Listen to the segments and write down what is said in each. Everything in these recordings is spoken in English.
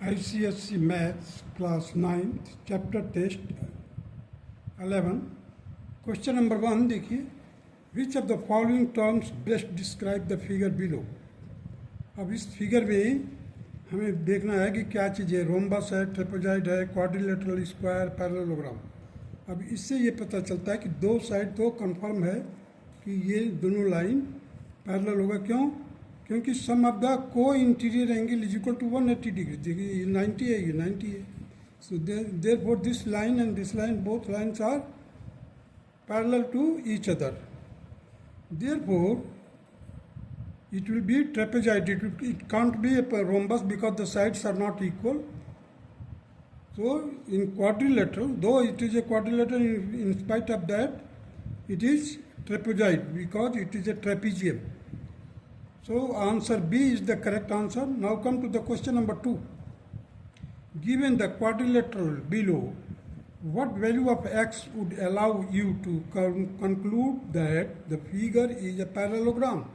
ICSC Maths Class 9 Chapter Test 11 Question number 1 देखिए, which of the following terms best describe the figure below। अब इस figure में हमें देखना है कि क्या चीज़ है, रोम्बस है, ट्रेपेजॉइड है, क्वाड्रिलेटरल, स्क्वायर, पैरेललोग्राम। अब इससे ये पता चलता है कि दो साइड तो कंफर्म है कि ये दोनों लाइन पैरेलल होगा। क्यों? क्योंकि sum of the co interior angle is equal to 180 degree. देखिए ये 90 है, ये 90 है। So therefore this line and this line, both lines are parallel to each other. Therefore it will be trapezoid. It can't be a rhombus because the sides are not equal. So in quadrilateral, though it is a quadrilateral, in spite of that, it is trapezoid because it is a trapezium. So answer B is the correct answer. Now come to the question number 2. Given the quadrilateral below, what value of x would allow you to conclude that the figure is a parallelogram?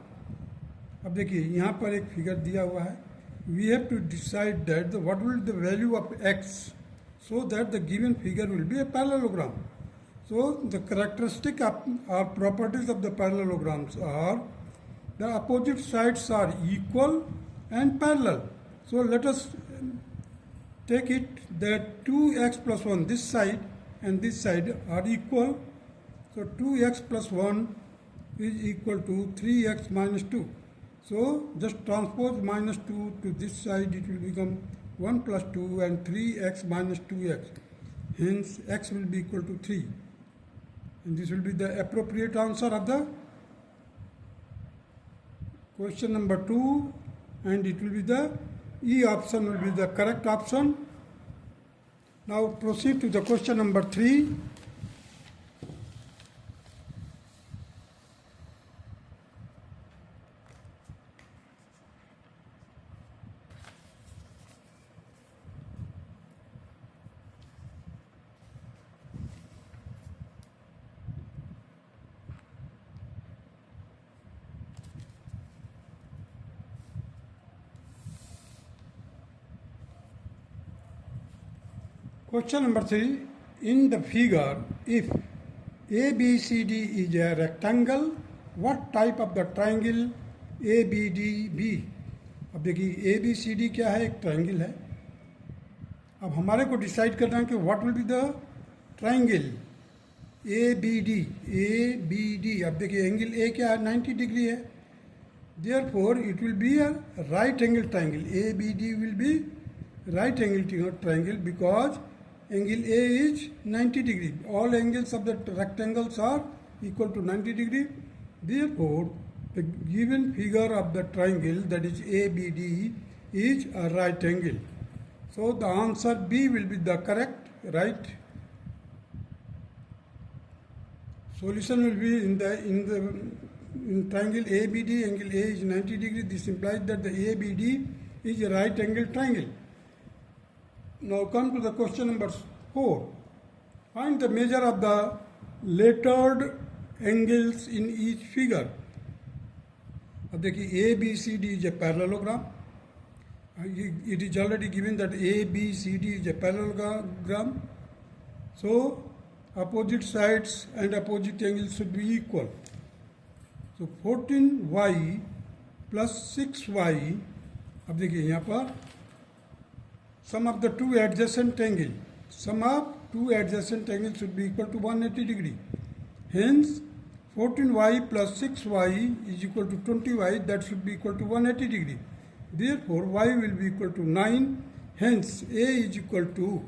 अब देखिए यहाँ पर एक figure दिया हुआ है। We have to decide that what will the value of x so that the given figure will be a parallelogram. So the characteristic or properties of the parallelograms are the opposite sides are equal and parallel. So let us take it that 2x plus 1 this side and this side are equal. So 2x plus 1 is equal to 3x minus 2. So just transpose minus 2 to this side, it will become 1 plus 2 and 3x minus 2x. Hence x will be equal to 3. And this will be the appropriate answer of the question number 2, and it will be the E option will be the correct option. Now proceed to the question number 3. Question number 3. In the figure, if ABCD is a rectangle, what type of the triangle ABDB? अब देखिए ABCD क्या है, एक triangle है। अब हमारे को decide करना है कि what will be the triangle ABD। अब देखिए एंगल A क्या है, 90 डिग्री है। Therefore it will be a right angle triangle. ABD will be right angle triangle because angle A is 90 degree. All angles of the rectangles are equal to 90 degree. Therefore, the given figure of the triangle, that is ABD, is a right angle. So the answer B will be the correct, right? Solution will be in triangle ABD, angle A is 90 degree. This implies that the ABD is a right angle triangle. Now come to the question number 4. Find the measure of the lettered angles in each figure. अब देखिए ABCD is a parallelogram. It is already given that ABCD is a parallelogram. So opposite sides and opposite angles should be equal. So 14y plus 6y. अब देखिए यहाँ पर sum of the two adjacent angles should be equal to 180 degree. Hence 14y plus 6y is equal to 20y, that should be equal to 180 degree. Therefore y will be equal to 9. Hence A is equal to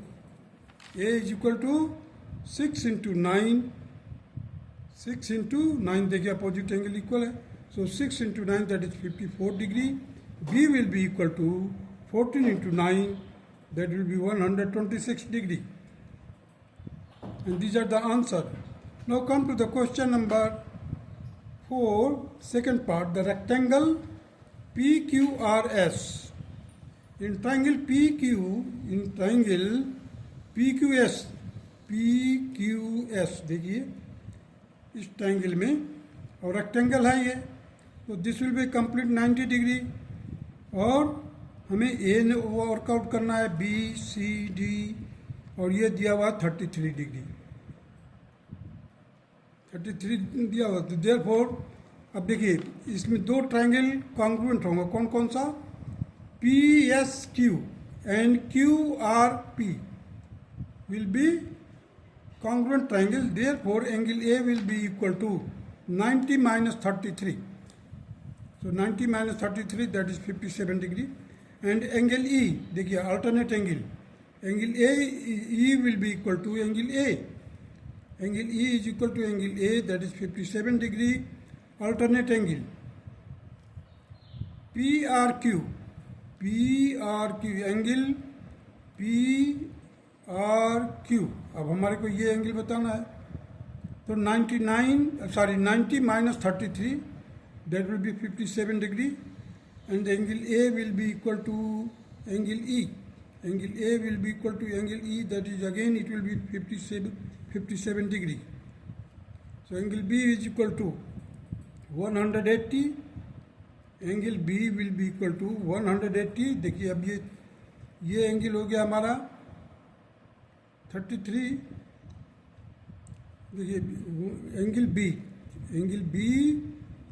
6 into 9. 6 into 9, देखिए opposite angle equal है। So 6 into 9, that is 54 degree. B will be equal to 14 into 9, that will be 126 degree. And these are the answer. Now come to the question number 4, second part. The rectangle PQRS. In triangle PQS, देखिए इस triangle में, और rectangle है ये, तो this will be complete 90 degree, और हमें ए workout करना है, बी सी डी, और ये दिया हुआ 33 डिग्री, 33 दिया हुआ। तो देयरफॉर अब देखिए इसमें दो ट्रायंगल कॉन्ग्रुएंट होंगे, कौन कौन सा, P S Q and Q R P will be congruent triangle, therefore angle A will be equal to 90 minus 33. So 90 minus 33, that is 57 degree. And angle E, देखिए alternate angle, angle A E will be equal to angle A. Angle E is equal to angle A, that is 57 degree. Alternate angle PRQ, angle PRQ, अब हमारे को ये angle बताना है। तो 90 minus 33, that will be 57 degree, and angle A will be equal to angle E. Angle A will be equal to angle E, that is again it will be 57 degree. So angle B is equal to 180, angle B will be equal to 180. देखिए अब ये angle हो गया हमारा 33, देखिए angle b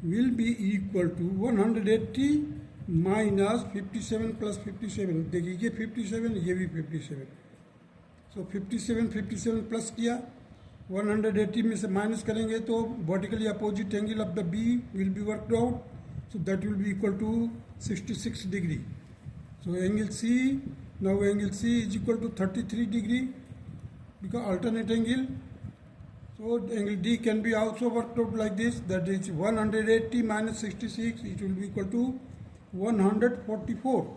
will be equal to 180 minus 57 plus 57, देखिए ये 57, ये भी 57, सो 57 प्लस किया, 180 में से माइनस करेंगे तो vertically opposite angle of the b will be worked out, so that will be equal to 66 degree. So angle c, now angle c is equal to 33 degree because alternate angle. So angle D can be also worked out like this, that is 180 minus 66, it will be equal to 144.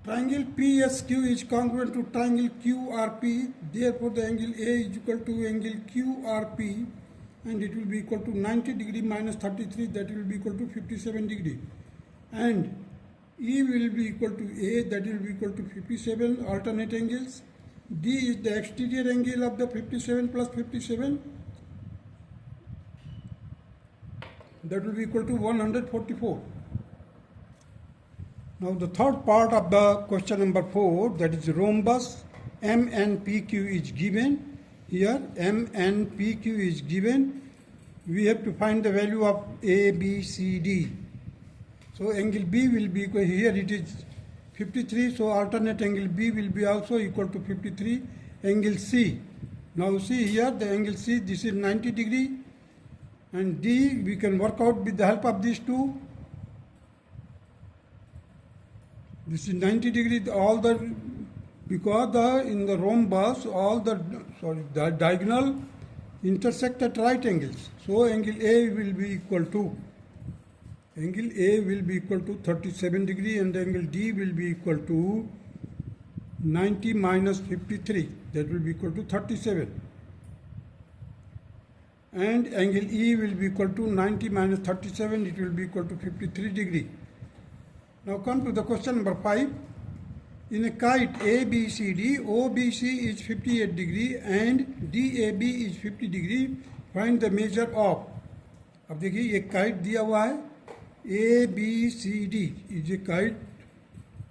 Triangle PSQ is congruent to triangle QRP, therefore the angle A is equal to angle QRP, and it will be equal to 90 degree minus 33, that will be equal to 57 degree, and E will be equal to A, that will be equal to 57 alternate angles. D is the exterior angle of the 57 plus 57, that will be equal to 144. Now the third part of the question number 4, that is rhombus M and PQ is given. Here M and PQ is given. We have to find the value of A, B, C, D. So angle B will be equal, here it is 53, so alternate angle B will be also equal to 53. Angle C, now see here the angle C, this is 90 degree, and D we can work out with the help of these two. This is 90 degree, because in the rhombus all the diagonal intersect at right angles. So angle A will be equal to 37 degree, and angle D will be equal to 90 minus 53, that will be equal to 37. And angle E will be equal to 90 minus 37, it will be equal to 53 degree. Now come to the question number 5. In a kite ABCD, OBC is 58 degree and DAB is 50 degree. Find the measure of. अब देखिए ये kite दिया हुआ है, ABCD is a kite,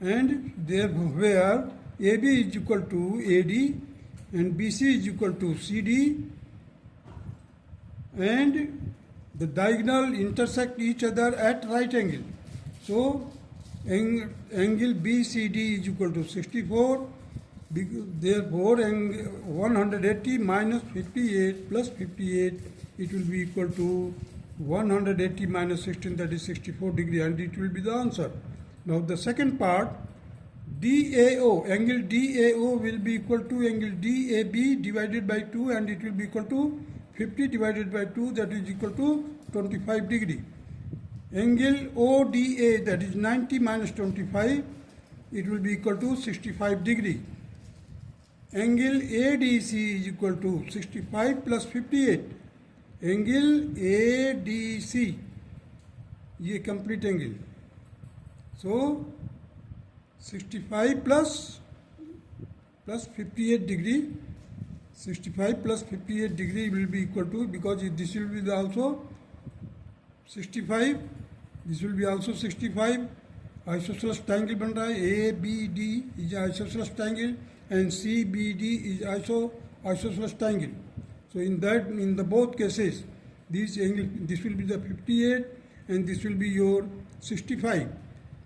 and where AB is equal to AD and BC is equal to CD, and the diagonal intersect each other at right angle. So angle BCD is equal to 64. Therefore 180 minus 58 plus 58, it will be equal to 180 minus 16, that is 64 degree, and it will be the answer. Now the second part, DAO, angle DAO will be equal to angle DAB divided by 2, and it will be equal to 50 divided by 2, that is equal to 25 degree. Angle ODA, that is 90 minus 25, it will be equal to 65 degree. Angle ADC is equal to 65 plus 58. Angle ADC, ये complete angle. So 65 plus 58 degree. 65 plus 58 degree will be equal to, because this will be also 65 This will be also 65. Isosceles triangle बन रहा है, ABD is isosceles triangle and CBD is isosceles triangle. So in the both cases, this will be the 58 and this will be your 65.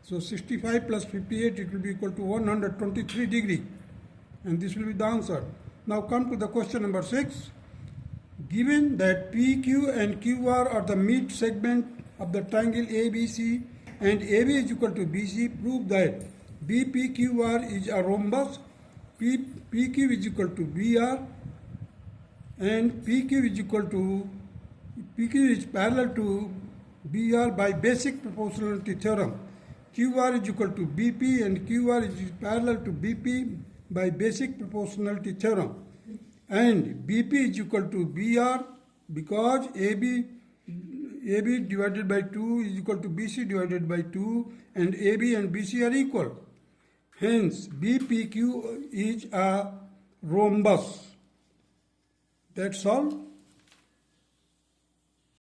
So 65 plus 58, it will be equal to 123 degree, and this will be the answer. Now come to the question number 6. Given that PQ and QR are the mid segment of the triangle ABC and AB is equal to BC, prove that BPQR is a rhombus, PQ is equal to BR, and PQ is parallel to BR by basic proportionality theorem. QR is equal to BP and QR is parallel to BP by basic proportionality theorem. And BP is equal to BR because AB divided by 2 is equal to BC divided by 2, and AB and BC are equal. Hence, BPQ is a rhombus. That's all.